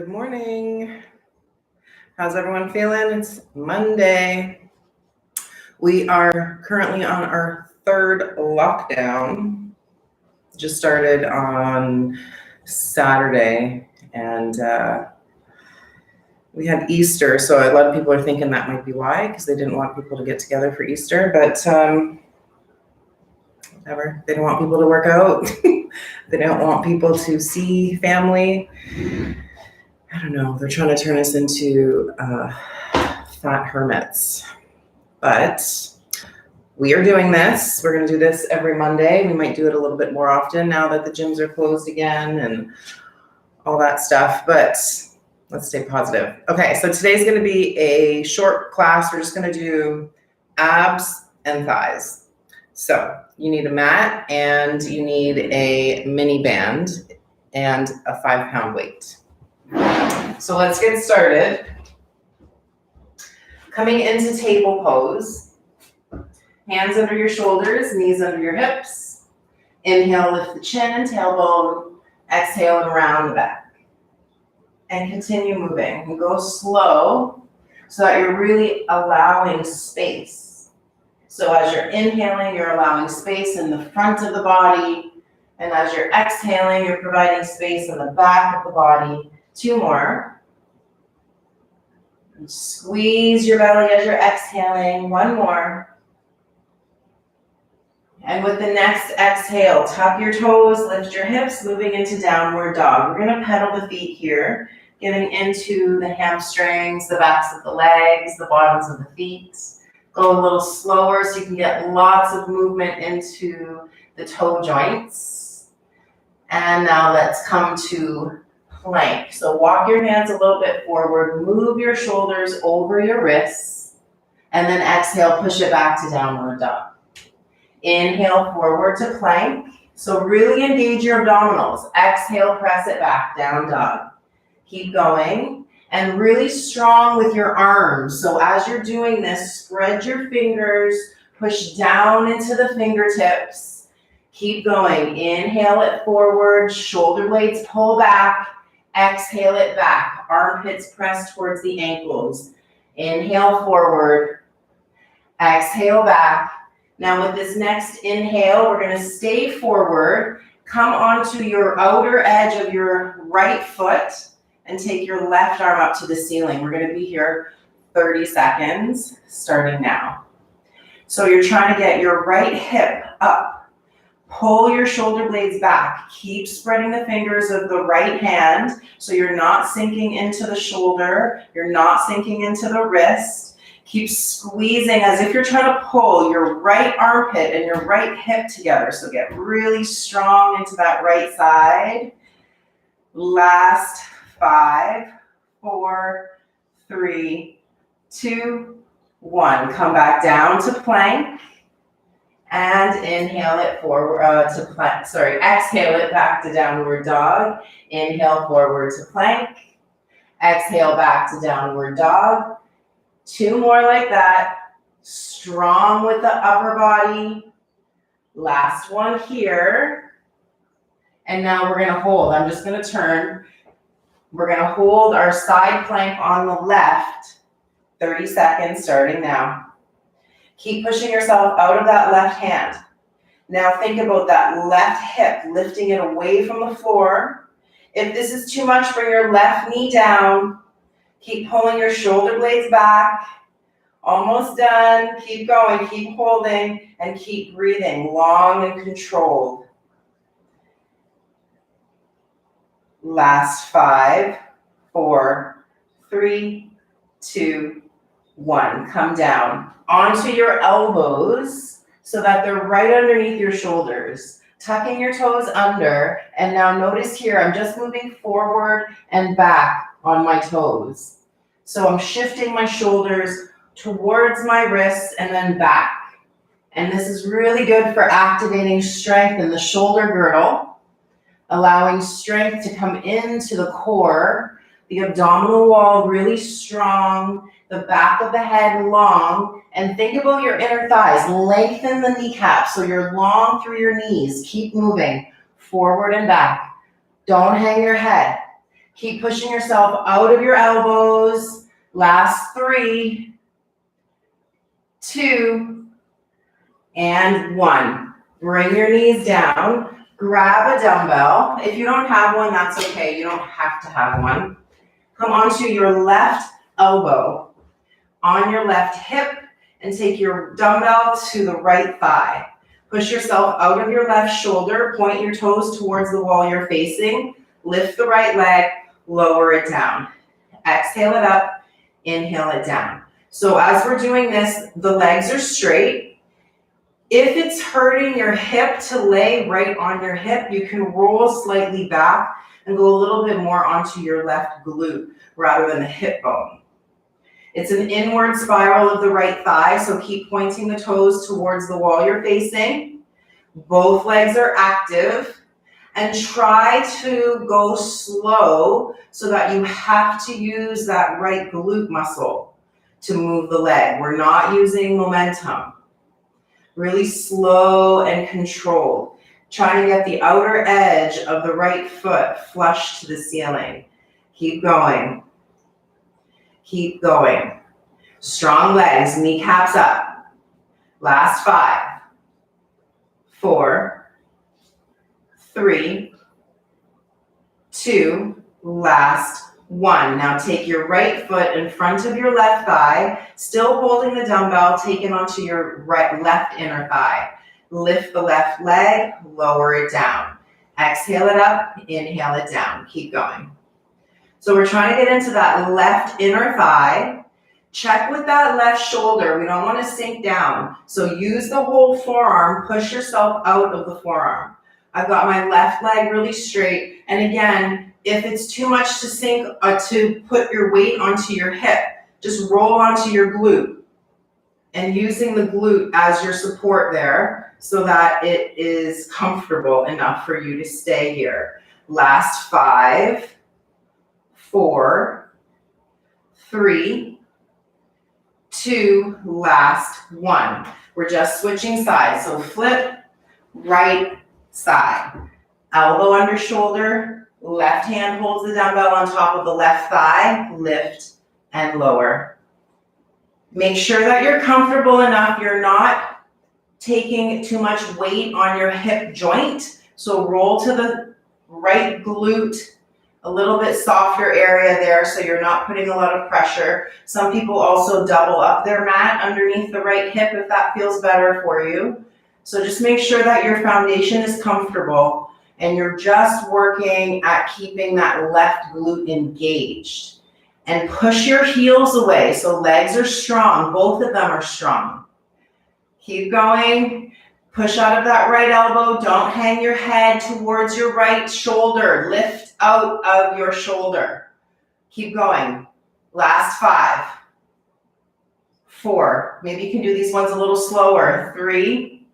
Good morning. How's everyone feeling? It's Monday. We are currently on our third lockdown. Just started on Saturday, and we had Easter, so a lot of people are thinking that might be why, because they didn't want people to get together for Easter, but whatever. They don't want people to work out. They don't want people to see family. I don't know, they're trying to turn us into fat hermits. But we are doing this. We're going to do this every Monday. We might do it a little bit more often now that the gyms are closed again and all that stuff. But let's stay positive. Okay, so today's going to be a short class. We're just going to do abs and thighs. So you need a mat and you need a mini band and a 5-pound weight. So let's get started. Coming into table pose, hands under your shoulders, knees under your hips. Inhale, lift the chin and tailbone. Exhale and round the back. And continue moving. And go slow so that you're really allowing space. So as you're inhaling, you're allowing space in the front of the body. And as you're exhaling, you're providing space in the back of the body. 2 more. And squeeze your belly as you're exhaling. 1 more. And with the next exhale, tuck your toes, lift your hips, moving into downward dog. We're going to pedal the feet here, getting into the hamstrings, the backs of the legs, the bottoms of the feet. Go a little slower so you can get lots of movement into the toe joints. And now let's come to plank. So walk your hands a little bit forward, move your shoulders over your wrists, and then exhale, push it back to downward dog. Inhale forward to plank. So really engage your abdominals. Exhale, press it back, down dog. Keep going. And really strong with your arms. So as you're doing this, spread your fingers, push down into the fingertips. Keep going. Inhale it forward, shoulder blades pull back. Exhale it back. Armpits press towards the ankles. Inhale forward. Exhale back. Now with this next inhale, we're going to stay forward. Come onto your outer edge of your right foot and take your left arm up to the ceiling. We're going to be here 30 seconds, starting now. So you're trying to get your right hip up. Pull your shoulder blades back. Keep spreading the fingers of the right hand so you're not sinking into the shoulder. You're not sinking into the wrist. Keep squeezing as if you're trying to pull your right armpit and your right hip together. So get really strong into that right side. Last 5, 4, 3, 2, 1. Come back down to plank. And inhale it forward to plank. Exhale it back to downward dog. Inhale forward to plank. Exhale back to downward dog. 2 more like that. Strong with the upper body. Last one here. And now we're going to hold. I'm just going to turn. We're going to hold our side plank on the left. 30 seconds starting now. Keep pushing yourself out of that left hand. Now think about that left hip, lifting it away from the floor. If this is too much, bring your left knee down. Keep pulling your shoulder blades back. Almost done. Keep going, keep holding, and keep breathing long and controlled. Last 5, 4, 3, 2, 1. Come down onto your elbows so that they're right underneath your shoulders. Tucking your toes under. And now notice here, I'm just moving forward and back on my toes. So I'm shifting my shoulders towards my wrists and then back. And this is really good for activating strength in the shoulder girdle, allowing strength to come into the core, the abdominal wall really strong, the back of the head long, and think about your inner thighs. Lengthen the kneecaps so you're long through your knees. Keep moving forward and back. Don't hang your head. Keep pushing yourself out of your elbows. Last 3, 2, and 1. Bring your knees down. Grab a dumbbell. If you don't have one, that's okay. You don't have to have one. Come onto your left elbow, on your left hip, and take your dumbbell to the right thigh. Push yourself out of your left shoulder. Point your toes towards the wall you're facing. Lift the right leg. Lower it down. Exhale it up. Inhale it down. So as we're doing this, the legs are straight. If it's hurting your hip to lay right on your hip, you can roll slightly back and go a little bit more onto your left glute rather than the hip bone. It's an inward spiral of the right thigh, so keep pointing the toes towards the wall you're facing. Both legs are active, and try to go slow so that you have to use that right glute muscle to move the leg. We're not using momentum. Really slow and controlled. Trying to get the outer edge of the right foot flush to the ceiling. Keep going. Keep going. Strong legs, kneecaps up. Last 5, 4, 3, 2, last 1. Now take your right foot in front of your left thigh, still holding the dumbbell, take it onto your left inner thigh. Lift the left leg, lower it down. Exhale it up, inhale it down. Keep going. So we're trying to get into that left inner thigh. Check with that left shoulder. We don't want to sink down. So use the whole forearm. Push yourself out of the forearm. I've got my left leg really straight. And again, if it's too much to sink, to put your weight onto your hip, just roll onto your glute and using the glute as your support there so that it is comfortable enough for you to stay here. Last 5, 4, 3, 2, last 1. We're just switching sides. So flip, right side. Elbow under shoulder, left hand holds the dumbbell on top of the left thigh, lift and lower. Make sure that you're comfortable enough. You're not taking too much weight on your hip joint. So roll to the right glute, a little bit softer area there so you're not putting a lot of pressure. Some people also double up their mat underneath the right hip if that feels better for you. So just make sure that your foundation is comfortable and you're just working at keeping that left glute engaged. And push your heels away so legs are strong. Both of them are strong. Keep going. Push out of that right elbow. Don't hang your head towards your right shoulder. Lift out of your shoulder. Keep going. Last 5, 4. Maybe you can do these ones a little slower. 3,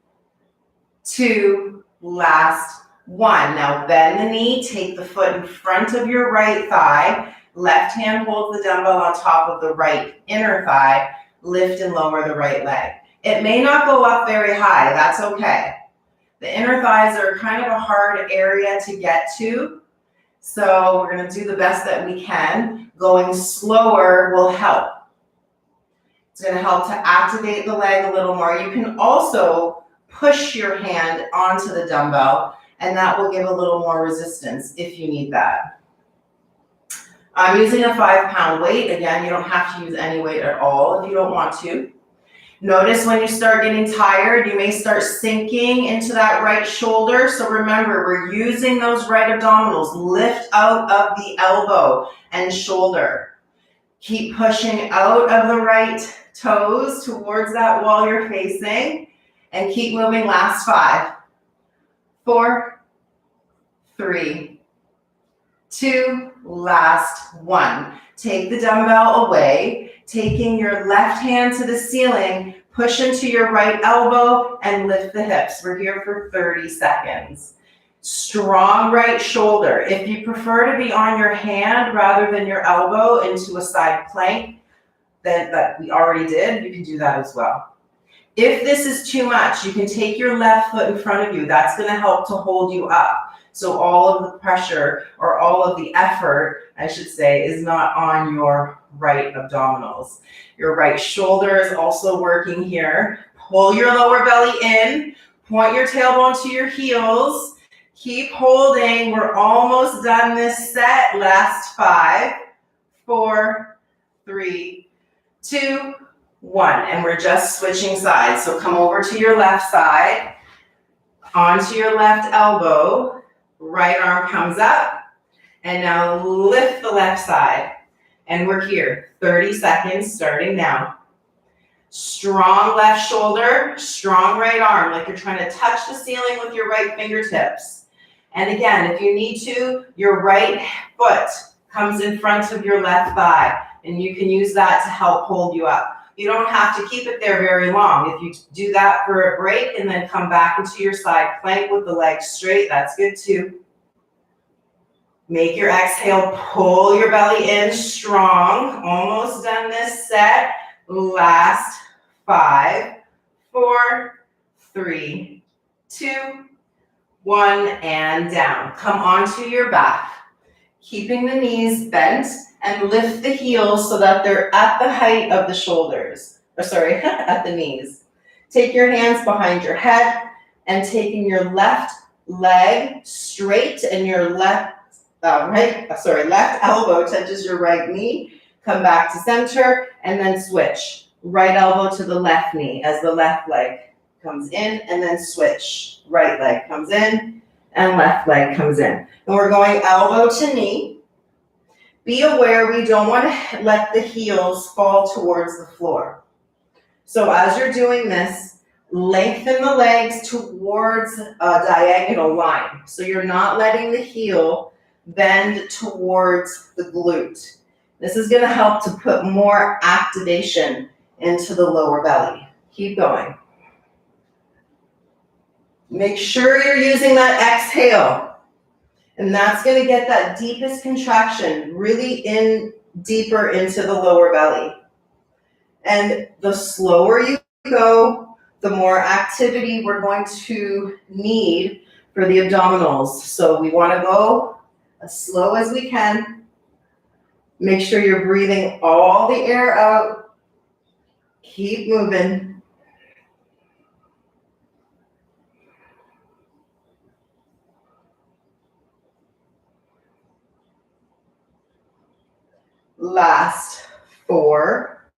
2, last 1. Now bend the knee. Take the foot in front of your right thigh. Left hand holds the dumbbell on top of the right inner thigh. Lift and lower the right leg. It may not go up very high. That's okay. The inner thighs are kind of a hard area to get to. So we're going to do the best that we can. Going slower will help. It's going to help to activate the leg a little more. You can also push your hand onto the dumbbell, and that will give a little more resistance if you need that. I'm using a 5-pound weight. Again, you don't have to use any weight at all if you don't want to. Notice when you start getting tired, you may start sinking into that right shoulder. So remember, we're using those right abdominals. Lift out of the elbow and shoulder. Keep pushing out of the right toes towards that wall you're facing. And keep moving. Last 5, 4, 3, 2, last 1. Take the dumbbell away, taking your left hand to the ceiling, push into your right elbow and lift the hips. We're here for 30 seconds. Strong right shoulder. If you prefer to be on your hand rather than your elbow into a side plank that we already did, you can do that as well. If this is too much, you can take your left foot in front of you. That's going to help to hold you up. So all of the pressure, or all of the effort, I should say, is not on your right abdominals. Your right shoulder is also working here. Pull your lower belly in, point your tailbone to your heels. Keep holding. We're almost done this set. Last 5, 4, 3, 2, 1. And we're just switching sides. So come over to your left side, onto your left elbow, right arm comes up, and now lift the left side. And we're here, 30 seconds starting now. Strong left shoulder, strong right arm, like you're trying to touch the ceiling with your right fingertips. And again, if you need to, your right foot comes in front of your left thigh, and you can use that to help hold you up. You don't have to keep it there very long. If you do that for a break and then come back into your side plank with the legs straight, that's good too. Make your exhale, pull your belly in strong. Almost done this set. Last 5, 4, 3, 2, 1, and down. Come onto your back, keeping the knees bent, and lift the heels so that they're at the height of the shoulders, at the knees. Take your hands behind your head and taking your left leg straight and your left elbow touches your right knee. Come back to center and then switch. Right elbow to the left knee as the left leg comes in, and then switch. Right leg comes in and left leg comes in. And we're going elbow to knee. Be aware we don't want to let the heels fall towards the floor. So as you're doing this, lengthen the legs towards a diagonal line. So you're not letting the heel bend towards the glute. This is going to help to put more activation into the lower belly. Keep going. Make sure you're using that exhale. And that's going to get that deepest contraction really in deeper into the lower belly. And the slower you go, the more activity we're going to need for the abdominals. So we want to go as slow as we can. Make sure you're breathing all the air out. Keep moving. Last 4,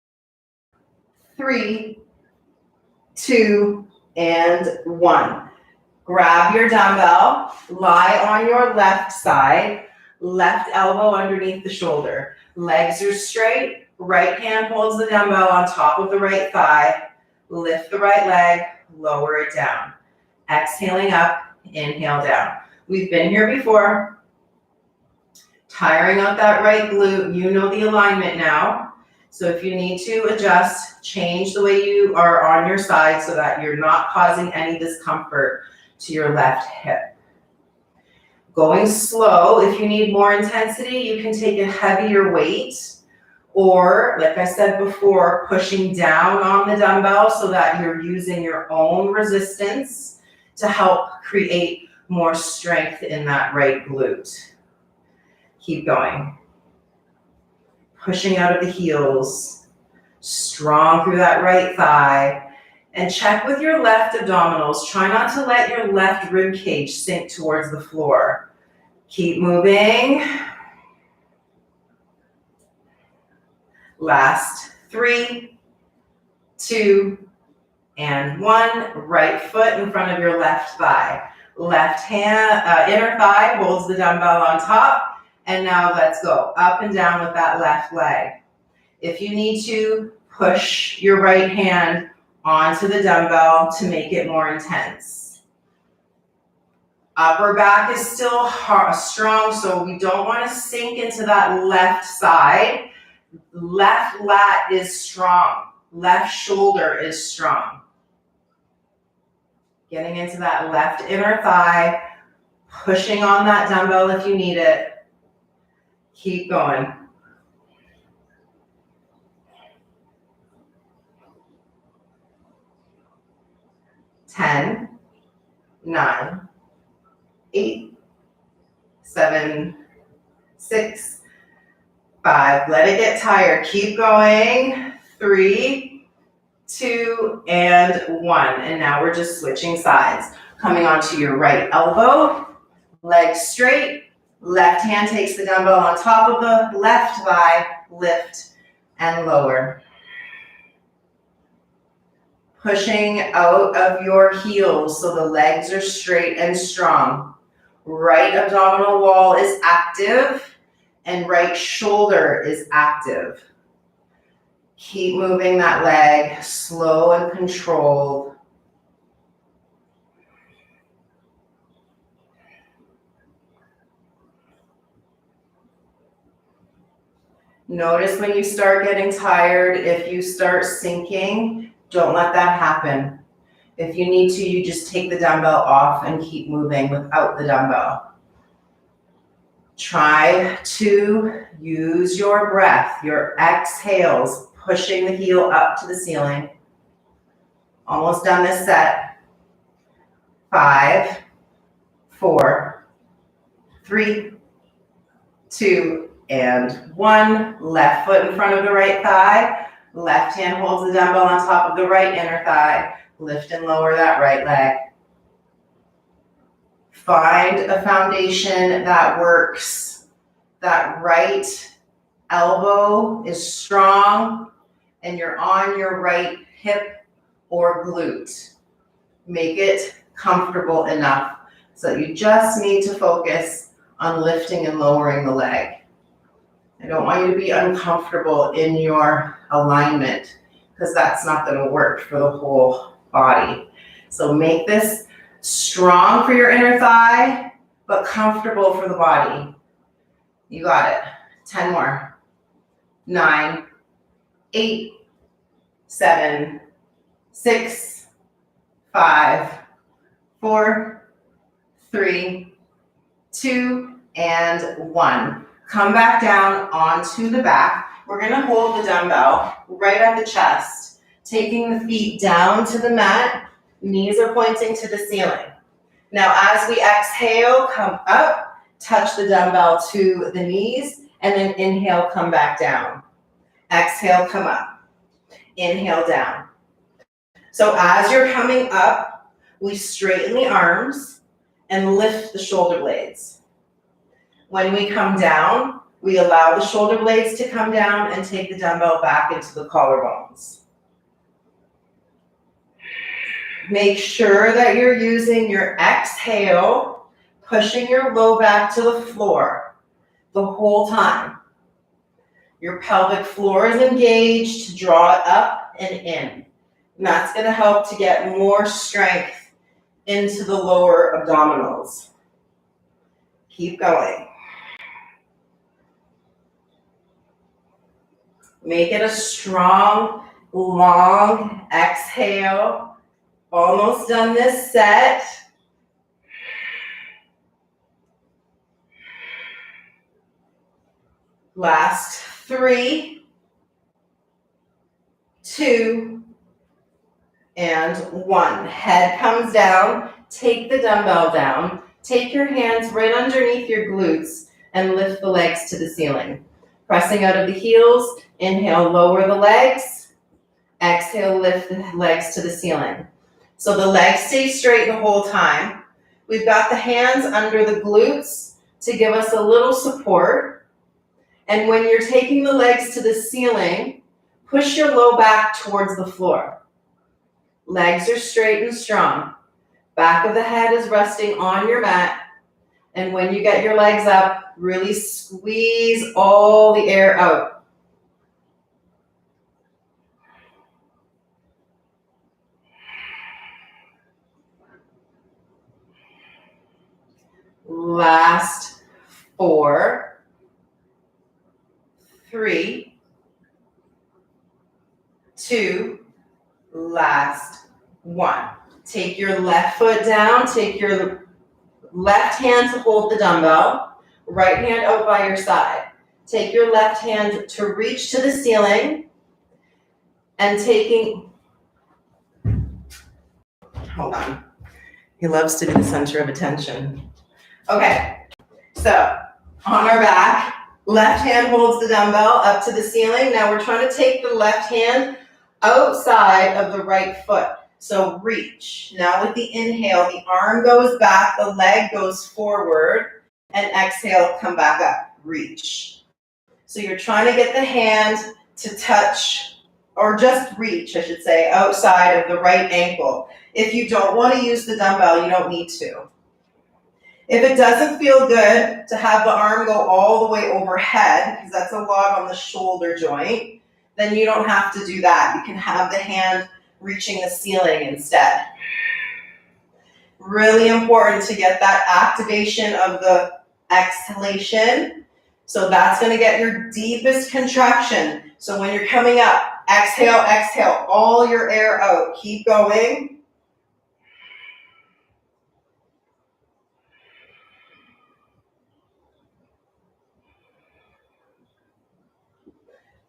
3, 2, and 1. Grab your dumbbell, lie on your left side, left elbow underneath the shoulder. Legs are straight, right hand holds the dumbbell on top of the right thigh. Lift the right leg, lower it down. Exhaling up, inhale down. We've been here before. Tiring out that right glute, you know the alignment now. So if you need to adjust, change the way you are on your side so that you're not causing any discomfort to your left hip. Going slow, if you need more intensity, you can take a heavier weight, or like I said before, pushing down on the dumbbell so that you're using your own resistance to help create more strength in that right glute. Keep going. Pushing out of the heels, strong through that right thigh, and check with your left abdominals. Try not to let your left rib cage sink towards the floor. Keep moving. Last 3, 2, and 1. Right foot in front of your left thigh. Left hand, inner thigh holds the dumbbell on top. And now let's go up and down with that left leg. If you need to, push your right hand onto the dumbbell to make it more intense. Upper back is still strong, so we don't want to sink into that left side. Left lat is strong. Left shoulder is strong. Getting into that left inner thigh, pushing on that dumbbell if you need it. Keep going. 10, 9, 8, 7, 6, 5. Let it get tired. Keep going. 3, 2, and 1. And now we're just switching sides. Coming onto your right elbow, leg straight. Left hand takes the dumbbell on top of the left thigh. Lift and lower. Pushing out of your heels so the legs are straight and strong. Right abdominal wall is active and right shoulder is active. Keep moving that leg, slow and controlled. Notice when you start getting tired, if you start sinking, don't let that happen. If you need to, you just take the dumbbell off and keep moving without the dumbbell. Try to use your breath, your exhales, pushing the heel up to the ceiling. Almost done this set. 5, 4, 3, 2, and 1. Left foot in front of the right thigh. Left hand holds the dumbbell on top of the right inner thigh. Lift and lower that right leg. Find a foundation that works. That right elbow is strong and you're on your right hip or glute. Make it comfortable enough so that you just need to focus on lifting and lowering the leg. I don't want you to be uncomfortable in your alignment because that's not going to work for the whole body. So make this strong for your inner thigh, but comfortable for the body. You got it. 10 more. 9, 8, 7, 6, 5, 4, 3, 2, and 1. Come back down onto the back. We're going to hold the dumbbell right at the chest, taking the feet down to the mat. Knees are pointing to the ceiling. Now, as we exhale, come up, touch the dumbbell to the knees, and then inhale, come back down. Exhale, come up. Inhale, down. So as you're coming up, we straighten the arms and lift the shoulder blades. When we come down, we allow the shoulder blades to come down and take the dumbbell back into the collarbones. Make sure that you're using your exhale, pushing your low back to the floor the whole time. Your pelvic floor is engaged to draw it up and in. And that's going to help to get more strength into the lower abdominals. Keep going. Make it a strong, long exhale. Almost done this set. Last 3, 2, and 1. Head comes down. Take the dumbbell down. Take your hands right underneath your glutes and lift the legs to the ceiling. Pressing out of the heels. Inhale, lower the legs. Exhale, lift the legs to the ceiling. So the legs stay straight the whole time. We've got the hands under the glutes to give us a little support. And when you're taking the legs to the ceiling, push your low back towards the floor. Legs are straight and strong. Back of the head is resting on your mat. And when you get your legs up, really squeeze all the air out. Last 4, 3, 2, last 1. Take your left foot down, take your left hand to hold the dumbbell, right hand out by your side. Take your left hand to reach to the ceiling and hold on. He loves to be the center of attention. Okay, so So on our back, left hand holds the dumbbell up to the ceiling. Now we're trying to take the left hand outside of the right foot. So reach. Now with the inhale, the arm goes back, the leg goes forward, and exhale, come back up, reach. So you're trying to get the hand to touch, or just reach, I should say, outside of the right ankle. If you don't want to use the dumbbell, you don't need to. If it doesn't feel good to have the arm go all the way overhead, because that's a lot on the shoulder joint, then you don't have to do that. You can have the hand reaching the ceiling instead. Really important to get that activation of the exhalation. So that's going to get your deepest contraction. So when you're coming up, exhale, exhale, all your air out. Keep going.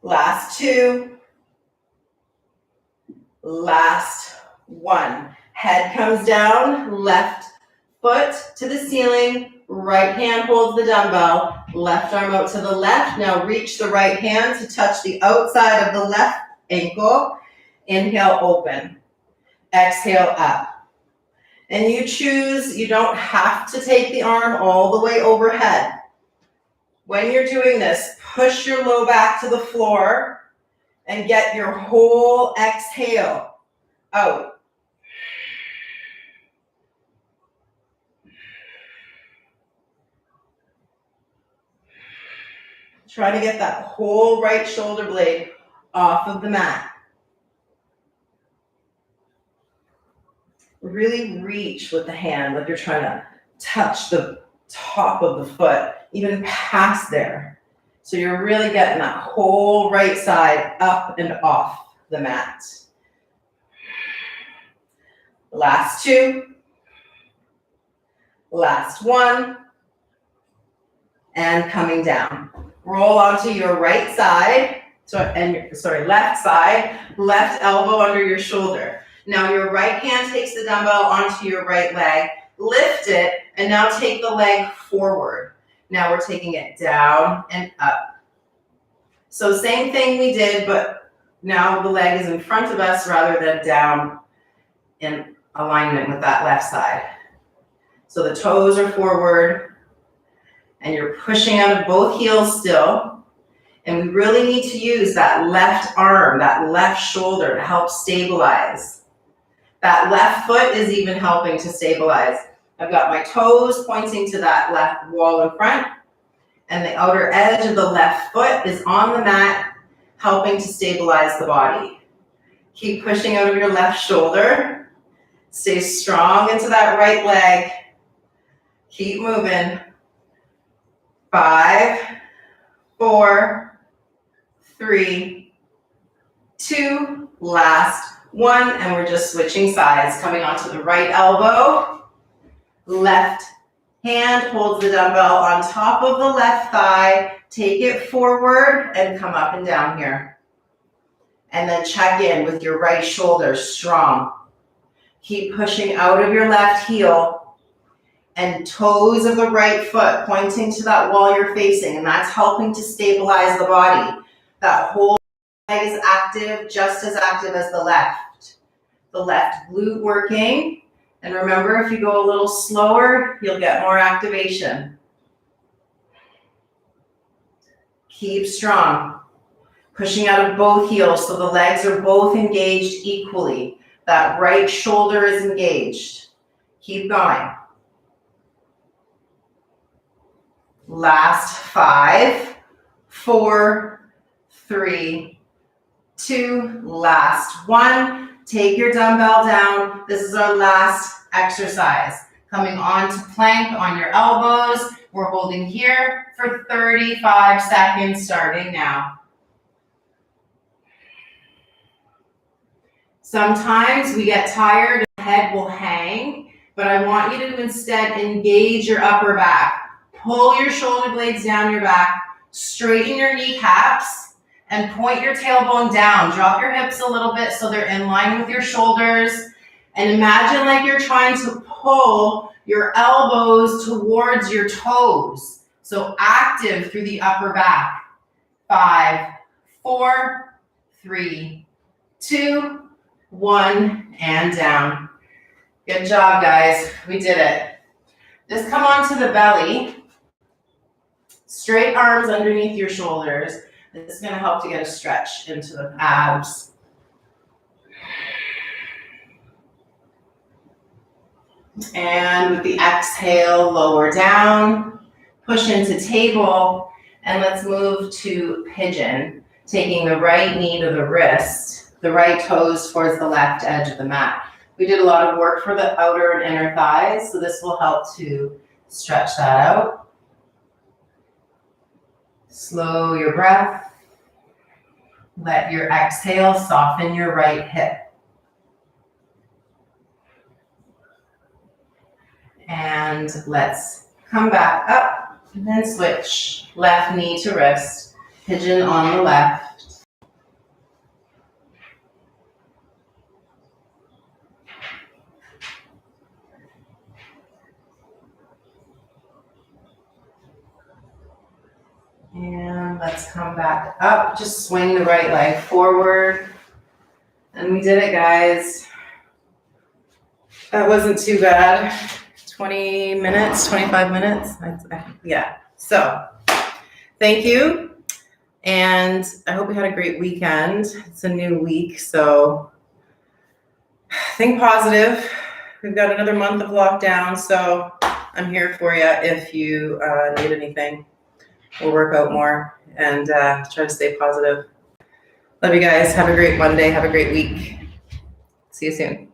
Last two. Last one. Head comes down, left foot to the ceiling, right hand holds the dumbbell, left arm out to the left. Now reach the right hand to touch the outside of the left ankle. Inhale, open. Exhale, up. And you choose, you don't have to take the arm all the way overhead. When you're doing this, push your low back to the floor and get your whole exhale out. Try to get that whole right shoulder blade off of the mat. Really reach with the hand, like you're trying to touch the top of the foot, even past there. So you're really getting that whole right side up and off the mat. Last two. Last one. And coming down. Roll onto your right side, left side, left elbow under your shoulder. Now your right hand takes the dumbbell onto your right leg, lift it, and now take the leg forward. Now we're taking it down and up. So same thing we did, but now the leg is in front of us rather than down in alignment with that left side. So the toes are forward, and you're pushing out of both heels still. And we really need to use that left arm, that left shoulder to help stabilize. That left foot is even helping to stabilize. I've got my toes pointing to that left wall in front, and the outer edge of the left foot is on the mat, helping to stabilize the body. Keep pushing out of your left shoulder. Stay strong into that right leg. Keep moving. 5, 4, 3, 2, last one, and we're just switching sides. Coming onto the right elbow, left hand holds the dumbbell on top of the left thigh, take it forward and come up and down here. And then check in with your right shoulder strong. Keep pushing out of your left heel and toes of the right foot pointing to that wall you're facing, and that's helping to stabilize the body. That whole leg is active, just as active as the left. The left glute working. And remember, if you go a little slower, you'll get more activation. Keep strong. Pushing out of both heels so the legs are both engaged equally. That right shoulder is engaged. Keep going. Last 5, 4, 3, 2, last one. Take your dumbbell down. This is our last exercise. Coming on to plank on your elbows. We're holding here for 35 seconds starting now. Sometimes we get tired and the head will hang, but I want you to instead engage your upper back. Pull your shoulder blades down your back, straighten your kneecaps, and point your tailbone down. Drop your hips a little bit so they're in line with your shoulders. And imagine like you're trying to pull your elbows towards your toes. So active through the upper back. 5, 4, 3, 2, 1, and down. Good job, guys. We did it. Just come onto the belly. Straight arms underneath your shoulders. This is going to help to get a stretch into the abs. And with the exhale, lower down, push into table, and let's move to pigeon, taking the right knee to the wrist, the right toes towards the left edge of the mat. We did a lot of work for the outer and inner thighs, so this will help to stretch that out. Slow your breath. Let your exhale soften your right hip. And let's come back up and then switch. Left knee to wrist, pigeon on the left. And let's come back up. Just swing the right leg forward. And we did it, guys. That wasn't too bad. 20 minutes, 25 minutes. Yeah. So thank you. And I hope you had a great weekend. It's a new week, so think positive. We've got another month of lockdown, so I'm here for you if you need anything. We'll work out more and try to stay positive. Love you guys. Have a great Monday. Have a great week. See you soon.